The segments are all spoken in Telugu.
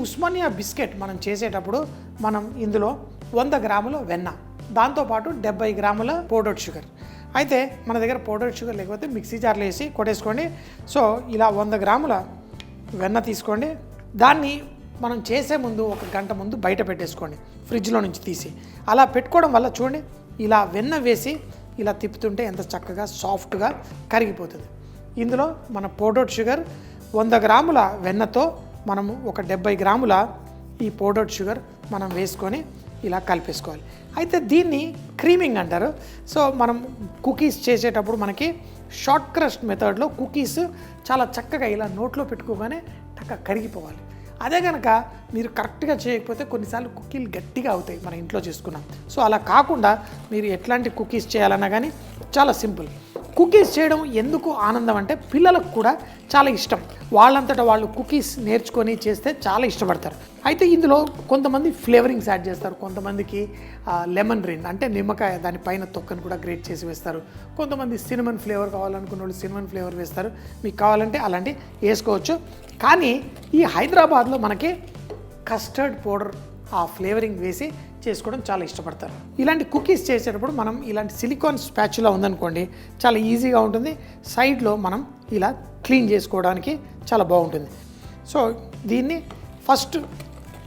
ఉస్మానియా బిస్కెట్ మనం చేసేటప్పుడు మనం ఇందులో 100 గ్రాముల వెన్న, దాంతోపాటు 70 గ్రాముల పౌడర్డ్ షుగర్. అయితే మన దగ్గర పౌడర్డ్ షుగర్ లేకపోతే మిక్సీ జార్లో వేసి కొట్టేసుకోండి. సో ఇలా 100 గ్రాముల వెన్న తీసుకోండి. దాన్ని మనం చేసే ముందు 1 గంట ముందు బయట పెట్టేసుకోండి, ఫ్రిడ్జ్లో నుంచి తీసి. అలా పెట్టుకోవడం వల్ల చూడండి, ఇలా వెన్న వేసి ఇలా తిప్పుతుంటే ఎంత చక్కగా సాఫ్ట్గా కరిగిపోతుంది. ఇందులో మన పౌడర్డ్ షుగర్ 100 గ్రాముల వెన్నతో మనము ఒక 70 గ్రాముల ఈ పౌడర్డ్ షుగర్ మనం వేసుకొని ఇలా కలిపేసుకోవాలి. అయితే దీన్ని క్రీమింగ్ అంటారు. సో మనం కుకీస్ చేసేటప్పుడు మనకి షార్ట్ క్రస్ట్ మెథడ్లో కుకీస్ చాలా చక్కగా ఇలా నోట్లో పెట్టుకోగానే టక్క కరిగిపోవాలి. అదే కనుక మీరు కరెక్ట్గా చేయకపోతే కొన్నిసార్లు కుకీలు గట్టిగా అవుతాయి మనం ఇంట్లో చేసుకున్నాం. సో అలా కాకుండా మీరు ఎట్లాంటి కుకీస్ చేయాలన్నా కానీ చాలా సింపుల్. కుకీస్ చేయడం ఎందుకు ఆనందం అంటే పిల్లలకు కూడా చాలా ఇష్టం. వాళ్ళంతటా వాళ్ళు కుకీస్ నేర్చుకొని చేస్తే చాలా ఇష్టపడతారు. అయితే ఇందులో కొంతమంది ఫ్లేవరింగ్స్ యాడ్ చేస్తారు, కొంతమందికి లెమన్ రిన్ అంటే నిమ్మకాయ దానిపైన తొక్కను కూడా గ్రేట్ చేసి వేస్తారు, కొంతమంది సినిమన్ ఫ్లేవర్ కావాలనుకున్న వాళ్ళు సినిమన్ ఫ్లేవర్ వేస్తారు. మీకు కావాలంటే అలాంటి వేసుకోవచ్చు. కానీ ఈ హైదరాబాద్లో మనకి కస్టర్డ్ పౌడర్ ఆ ఫ్లేవరింగ్ వేసి చేసుకోవడం చాలా ఇష్టపడతారు. ఇలాంటి కుకీస్ చేసేటప్పుడు మనం ఇలాంటి సిలికాన్ స్పాచులా ఉందనుకోండి, చాలా ఈజీగా ఉంటుంది. సైడ్లో మనం ఇలా క్లీన్ చేసుకోవడానికి చాలా బాగుంటుంది. సో దీన్ని ఫస్ట్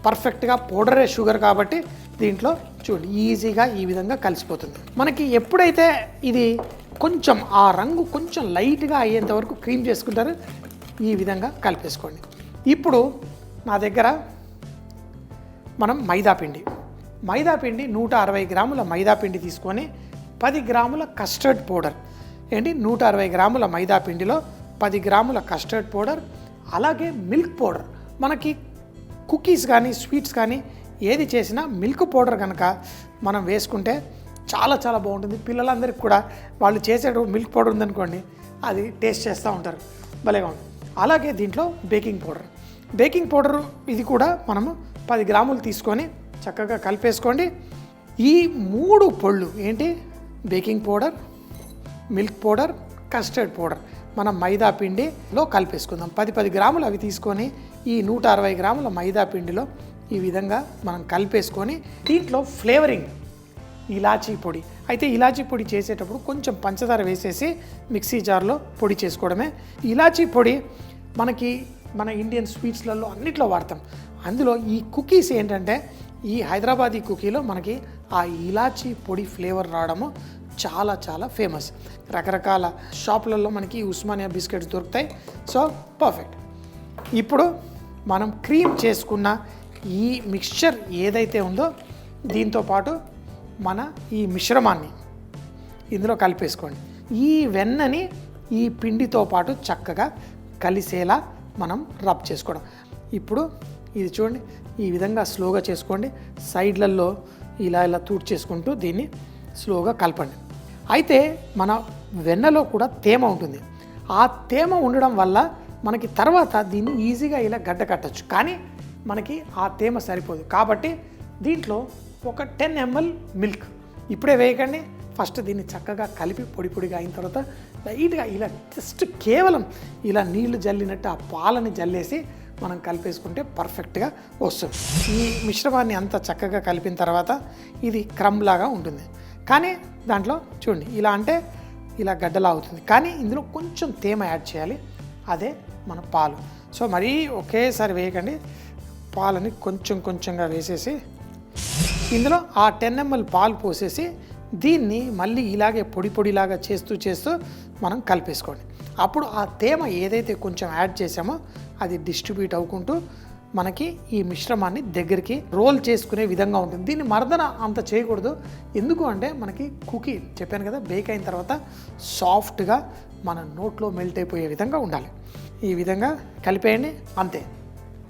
పర్ఫెక్ట్గా పౌడరే షుగర్ కాబట్టి దీంట్లో చూడండి ఈజీగా ఈ విధంగా కలిసిపోతుంది. మనకి ఎప్పుడైతే ఇది కొంచెం ఆ రంగు కొంచెం లైట్గా అయ్యేంత వరకు క్రీమ్ చేసుకుంటారు, ఈ విధంగా కలిపేసుకోండి. ఇప్పుడు నా దగ్గర మనం మైదాపిండి 160 గ్రాముల మైదాపిండి తీసుకొని 10 గ్రాముల కస్టర్డ్ పౌడర్ 160 గ్రాముల మైదాపిండిలో 10 గ్రాముల కస్టర్డ్ పౌడర్, అలాగే మిల్క్ పౌడర్. మనకి కుకీస్ కానీ స్వీట్స్ కానీ ఏది చేసినా మిల్క్ పౌడర్ కనుక మనం వేసుకుంటే చాలా చాలా బాగుంటుంది. పిల్లలందరికీ కూడా వాళ్ళు చేసేటప్పుడు మిల్క్ పౌడర్ ఉందనుకోండి, అది టేస్ట్ చేస్తూ ఉంటారు, భలేగా ఉంటుంది. అలాగే దీంట్లో బేకింగ్ పౌడర్ ఇది కూడా మనము 10 గ్రాములు తీసుకొని చక్కగా కలిపేసుకోండి. ఈ 3 పొళ్ళు baking powder, milk powder, custard powder మనం మైదా పిండిలో కలిపేసుకుందాం. 10 గ్రాములు అవి తీసుకొని ఈ 160 గ్రాముల మైదా పిండిలో ఈ విధంగా మనం కలిపేసుకొని దీంట్లో ఫ్లేవరింగ్ ఇలాచీ పొడి. అయితే ఇలాచీ పొడి చేసేటప్పుడు కొంచెం పంచదార వేసేసి మిక్సీ జార్లో పొడి చేసుకోవడమే. ఇలాచీ పొడి మనకి మన ఇండియన్ స్వీట్స్లలో అన్నిట్లో వాడతాం. అందులో ఈ కుకీస్ ఏంటంటే ఈ హైదరాబాదీ కుకీలో మనకి ఆ ఇలాచీ పొడి ఫ్లేవర్ రావడము చాలా చాలా ఫేమస్. రకరకాల షాపులలో మనకి ఉస్మానియా బిస్కెట్స్ దొరుకుతాయి. So perfect. ఇప్పుడు మనం క్రీమ్ చేసుకున్న ఈ మిక్స్చర్ ఏదైతే ఉందో దీంతోపాటు మన ఈ మిశ్రమాన్ని ఇందులో కలిపేసుకోండి. ఈ వెన్నని ఈ పిండితో పాటు చక్కగా కలిసేలా మనం రబ్ చేసుకోవడం. ఇప్పుడు ఇది చూడండి, ఈ విధంగా స్లోగా చేసుకోండి. సైడ్లలో ఇలా తూడ్ చేసుకుంటూ దీన్ని స్లోగా కలపండి. అయితే మన వెన్నలో కూడా తేమ ఉంటుంది. ఆ తేమ ఉండడం వల్ల మనకి తర్వాత దీన్ని ఈజీగా ఇలా గడ్డ కట్టచ్చు. కానీ మనకి ఆ తేమ సరిపోదు కాబట్టి దీంట్లో ఒక 10 ml మిల్క్ ఇప్పుడే వేయకండి. ఫస్ట్ దీన్ని చక్కగా కలిపి పొడి పొడిగా అయిన తర్వాత లైట్గా ఇలా జస్ట్ కేవలం ఇలా నీళ్లు జల్లినట్టు ఆ పాలని జల్లేసి మనం కలిపేసుకుంటే పర్ఫెక్ట్గా వస్తుంది. ఈ మిశ్రమాన్ని అంతా చక్కగా కలిపిన తర్వాత ఇది క్రమ్ లాగా ఉంటుంది. కానీ దాంట్లో చూడండి ఇలా అంటే ఇలా గడ్డలా అవుతుంది. కానీ ఇందులో కొంచెం తేమ యాడ్ చేయాలి, అదే మన పాలు. సో మరీ ఒకేసారి వేయకండి, పాలని కొంచెం కొంచెంగా వేసేసి ఇందులో ఆ 10 ml పాలు పోసేసి దీన్ని మళ్ళీ ఇలాగే పొడి పొడిలాగా చేస్తూ మనం కలిపేసుకోండి. అప్పుడు ఆ తేమ ఏదైతే కొంచెం యాడ్ చేసామో అది డిస్ట్రిబ్యూట్ అవ్వుకుంటూ మనకి ఈ మిశ్రమాన్ని దగ్గరికి రోల్ చేసుకునే విధంగా ఉంటుంది. దీన్ని మర్దన అంత చేయకూడదు. ఎందుకు అంటే మనకి కుకీ చెప్పాను కదా, బేక్ అయిన తర్వాత సాఫ్ట్గా మన నోట్లో మెల్ట్ అయిపోయే విధంగా ఉండాలి. ఈ విధంగా కలిపేయండి, అంతే.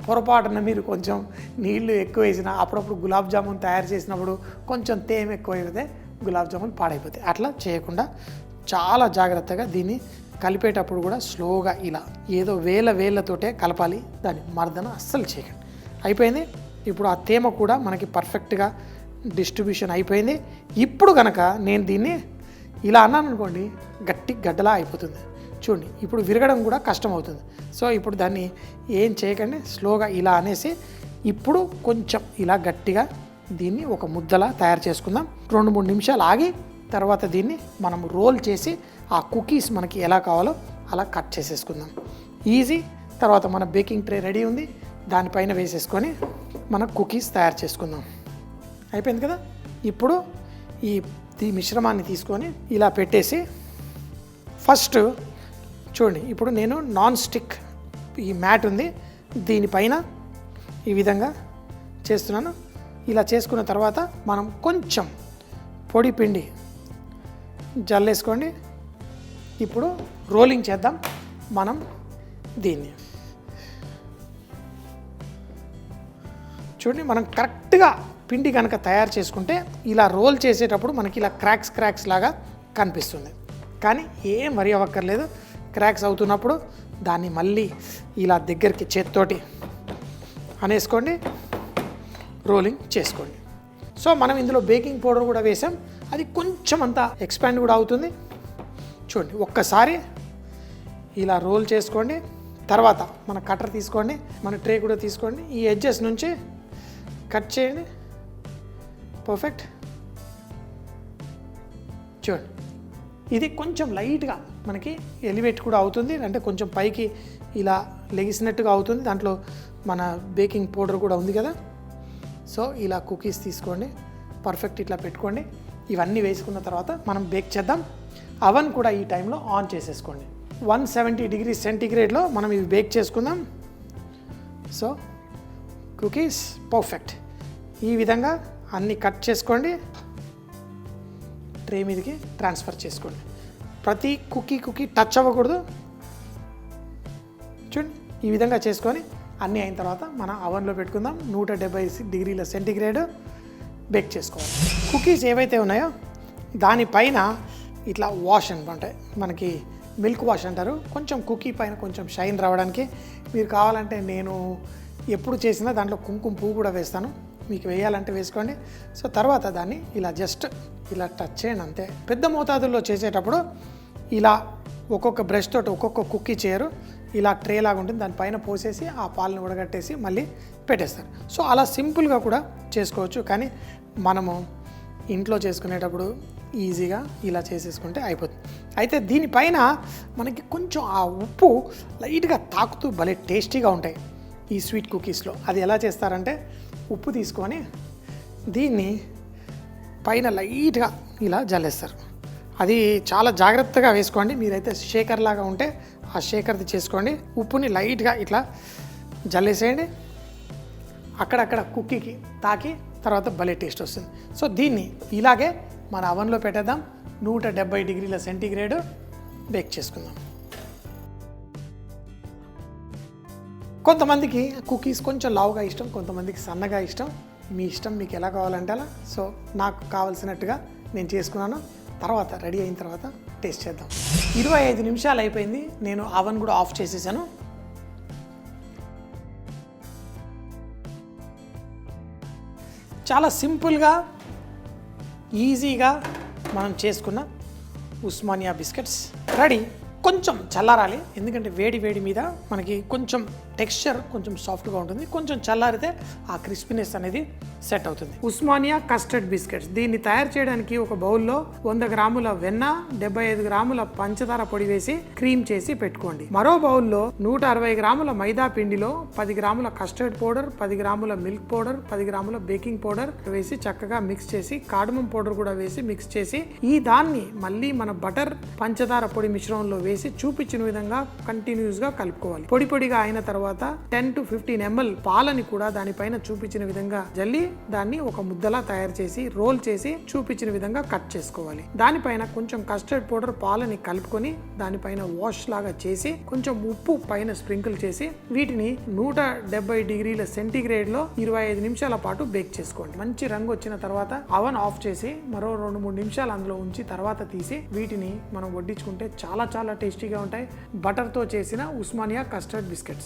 పొరపాటున మీరు కొంచెం నీళ్లు ఎక్కువ వేసినా అప్పుడప్పుడు గులాబ్ జామున్ తయారు చేసినప్పుడు కొంచెం తేమ ఎక్కువ అయితే గులాబ్ జామున్ పాడైపోతాయి. అట్లా చేయకుండా చాలా జాగ్రత్తగా దీన్ని కలిపేటప్పుడు కూడా స్లోగా ఇలా ఏదో వేళ్ళతోటే కలపాలి, దాన్ని మర్దన అస్సలు చేయకండి. అయిపోయింది. ఇప్పుడు ఆ తేమ కూడా మనకి పర్ఫెక్ట్గా డిస్ట్రిబ్యూషన్ అయిపోయింది. ఇప్పుడు కనుక నేను దీన్ని ఇలా అన్నాను అనుకోండి, గట్టి గడ్డలా అయిపోతుంది. చూడండి ఇప్పుడు విరగడం కూడా కష్టం అవుతుంది. సో ఇప్పుడు దాన్ని ఏం చేయకండి, స్లోగా ఇలా అనేసి ఇప్పుడు కొంచెం ఇలా గట్టిగా దీన్ని ఒక ముద్దలా తయారు చేసుకుందాం. 2-3 నిమిషాలు ఆగి తర్వాత దీన్ని మనం రోల్ చేసి ఆ కుకీస్ మనకి ఎలా కావాలో అలా కట్ చేసేసుకుందాం. ఈజీ. తర్వాత మన బేకింగ్ ట్రే రెడీ ఉంది, దానిపైన వేసేసుకొని మన కుకీస్ తయారు చేసుకుందాం. అయిపోయింది కదా. ఇప్పుడు ఈ మిశ్రమాన్ని తీసుకొని ఇలా పెట్టేసి ఫస్ట్ చూడండి, ఇప్పుడు నేను నాన్ స్టిక్ ఈ మ్యాట్ ఉంది, దీనిపైన ఈ విధంగా చేస్తున్నాను. ఇలా చేసుకున్న తర్వాత మనం కొంచెం పొడి పిండి జల్లేసుకోండి. ఇప్పుడు రోలింగ్ చేద్దాం మనం దీన్ని. చూడండి, మనం కరెక్ట్గా పిండి కనుక తయారు చేసుకుంటే ఇలా రోల్ చేసేటప్పుడు మనకి ఇలా క్రాక్స్ లాగా కనిపిస్తుంది. కానీ ఏం వరి అవ్వక్కర్లేదు. క్రాక్స్ అవుతున్నప్పుడు దాన్ని మళ్ళీ ఇలా దగ్గరికి చేత్తోటి అనేసుకోండి, రోలింగ్ చేసుకోండి. సో మనం ఇందులో బేకింగ్ పౌడర్ కూడా వేసాం, అది కొంచెం అంతా ఎక్స్పాండ్ కూడా అవుతుంది. చూడండి, ఒక్కసారి ఇలా రోల్ చేసుకోండి. తర్వాత మన కటర్ తీసుకోండి, మన ట్రే కూడా తీసుకోండి, ఈ ఎడ్జెస్ నుంచి కట్ చేయండి. పర్ఫెక్ట్. చూడండి, ఇది కొంచెం లైట్గా మనకి ఎలివేట్ కూడా అవుతుంది, అంటే కొంచెం పైకి ఇలా లెగిసినట్టుగా అవుతుంది. దాంట్లో మన బేకింగ్ పౌడర్ కూడా ఉంది కదా. సో ఇలా కుకీస్ తీసుకోండి, పర్ఫెక్ట్ ఇట్లా పెట్టుకోండి. ఇవన్నీ వేసుకున్న తర్వాత మనం బేక్ చేద్దాం. అవన్ కూడా ఈ టైంలో ఆన్ చేసేసుకోండి. 170 డిగ్రీ సెంటీగ్రేడ్లో మనం ఇవి బేక్ చేసుకుందాం. So cookies perfect. ఈ విధంగా అన్నీ కట్ చేసుకోండి, ట్రే మీదకి ట్రాన్స్ఫర్ చేసుకోండి. ప్రతి కుకీ టచ్ అవ్వకూడదు. చూడండి, ఈ విధంగా చేసుకొని అన్నీ అయిన తర్వాత మన అవన్లో పెట్టుకుందాం. 170 డిగ్రీల సెంటీగ్రేడ్ బేక్ చేసుకోవాలి. కుకీస్ ఏవైతే ఉన్నాయో దానిపైన ఇట్లా వాష్ అనమాట, మనకి మిల్క్ వాష్ అంటారు. కొంచెం కుకీ పైన కొంచెం షైన్ రావడానికి మీరు కావాలంటే నేను ఎప్పుడు చేసినా దాంట్లో కుంకుమ పువ్వు కూడా వేస్తాను, మీకు వేయాలంటే వేసుకోండి. సో తర్వాత దాన్ని ఇలా జస్ట్ ఇలా టచ్ చేయండి అంతే. పెద్ద మోతాదుల్లో చేసేటప్పుడు ఇలా ఒక్కొక్క బ్రష్ తోటి ఒక్కొక్క కుక్కీ చేయరు, ఇలా ట్రే లాగా ఉంటుంది, దానిపైన పోసేసి ఆ పాలను ఉడగట్టేసి మళ్ళీ పెట్టేస్తారు. సో అలా సింపుల్గా కూడా చేసుకోవచ్చు, కానీ మనము ఇంట్లో చేసుకునేటప్పుడు ఈజీగా ఇలా చేసేసుకుంటే అయిపోతుంది. అయితే దీనిపైన మనకి కొంచెం ఆ ఉప్పు లైట్గా తాకుతూ భలే టేస్టీగా ఉంటాయి ఈ స్వీట్ కుకీస్లో. అది ఎలా చేస్తారంటే, ఉప్పు తీసుకొని దీన్ని పైన లైట్గా ఇలా జల్లేస్తారు. అది చాలా జాగ్రత్తగా వేసుకోండి. మీరైతే షేకర్ లాగా ఉంటే ఆ షేకర్ది చేసుకోండి. ఉప్పుని లైట్గా ఇట్లా జల్లేసేయండి, అక్కడక్కడ కుక్కీకి తాకి తర్వాత భలే టేస్ట్ వస్తుంది. సో దీన్ని ఇలాగే మన అవన్లో పెట్టేద్దాం. 170 డిగ్రీల సెంటీగ్రేడ్ బేక్ చేసుకుందాం. కొంతమందికి కుకీస్ కొంచెం లావుగా ఇష్టం, కొంతమందికి సన్నగా ఇష్టం. మీ ఇష్టం, మీకు ఎలా కావాలంటే అలా. సో నాకు కావాల్సినట్టుగా నేను చేసుకున్నాను. తర్వాత రెడీ అయిన తర్వాత టేస్ట్ చేద్దాం. 25 నిమిషాలు అయిపోయింది, నేను అవన్ కూడా ఆఫ్ చేసేసాను. చాలా సింపుల్గా ఈజీగా మనం చేసుకున్న ఉస్మానియా బిస్కెట్స్ రెడీ. కొంచెం చల్లారాలి, ఎందుకంటే వేడి మీద మనకి కొంచెం టెక్స్చర్ కొంచెం సాఫ్ట్గా ఉంటుంది. కొంచెం చల్లారితే ఆ క్రిస్పీనెస్ అనేది సెట్ అవుతుంది. ఉస్మానియా కస్టర్డ్ బిస్కెట్స్, దీన్ని తయారు చేయడానికి ఒక బౌల్లో 100 గ్రాముల వెన్న, 75 గ్రాముల పంచదార పొడి వేసి క్రీమ్ చేసి పెట్టుకోండి. మరో బౌల్లో 160 గ్రాముల మైదా పిండిలో 10 గ్రాముల కస్టర్డ్ పౌడర్, 10 గ్రాముల మిల్క్ పౌడర్, 10 గ్రాముల బేకింగ్ పౌడర్ వేసి చక్కగా మిక్స్ చేసి కార్డమమ్ పౌడర్ కూడా వేసి మిక్స్ చేసి ఈ దాన్ని మళ్ళీ మన బటర్ పంచదార పొడి మిశ్రమంలో వేసి చూపించిన విధంగా కంటిన్యూస్గా కలుపుకోవాలి. పొడిగా అయిన తర్వాత 10 to 15 ml పాలని కూడా దానిపైన చూపించిన విధంగా జల్లి దాన్ని ఒక ముద్దలా తయారు చేసి రోల్ చేసి చూపించిన విధంగా కట్ చేసుకోవాలి. దానిపైన కొంచెం కస్టర్డ్ పౌడర్ పాలని కలుపుకొని దానిపైన వాష్ లాగా చేసి కొంచెం ఉప్పు పైన స్ప్రింకిల్ చేసి వీటిని 170 డిగ్రీల సెంటీగ్రేడ్ లో 25 నిమిషాల పాటు బేక్ చేసుకోండి. మంచి రంగు వచ్చిన తర్వాత అవన్ ఆఫ్ చేసి మరో 2-3 నిమిషాలు అందులో ఉంచి తర్వాత తీసి వీటిని మనం వడ్డించుకుంటే చాలా టేస్టీగా ఉంటాయి. బటర్తో చేసిన ఉస్మానియా కస్టర్డ్ బిస్కెట్స్.